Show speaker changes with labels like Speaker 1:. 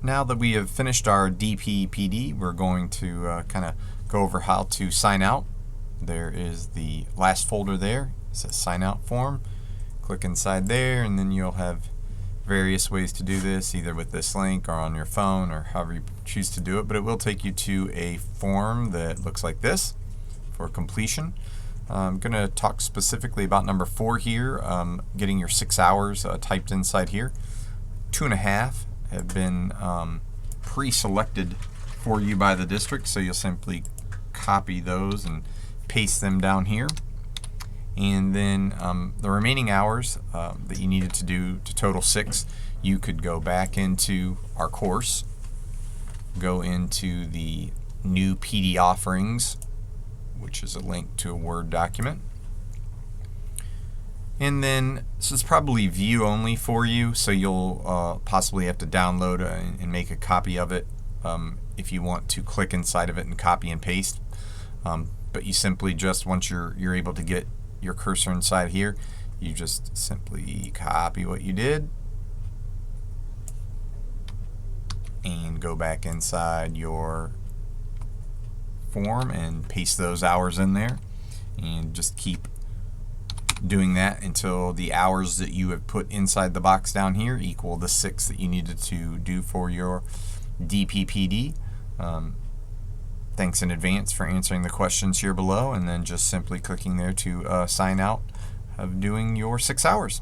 Speaker 1: Now that we have finished our DPPD, we're going to kind of go over how to sign out. There is the last folder there. It says sign out form. Click inside there, and then you'll have various ways to do this, either with this link or on your phone or however you choose to do it. But it will take you to a form that looks like this for completion. I'm going to talk specifically about number 4 here, getting your 6 hours typed inside here. 2.5 have been pre-selected for you by the district, so you'll simply copy those and paste them down here. And then the remaining hours that you needed to do to total 6, you could go back into our course, go into the new PD offerings, which is a link to a Word document. And then this is probably view only for you, so you'll possibly have to download and make a copy of it if you want to click inside of it and copy and paste. But you simply just, once you're able to get your cursor inside here, you just simply copy what you did and go back inside your form and paste those hours in there, and just keep doing that until the hours that you have put inside the box down here equal the 6 that you needed to do for your DPPD. Thanks in advance for answering the questions here below, and then just simply clicking there to sign out of doing your 6 hours.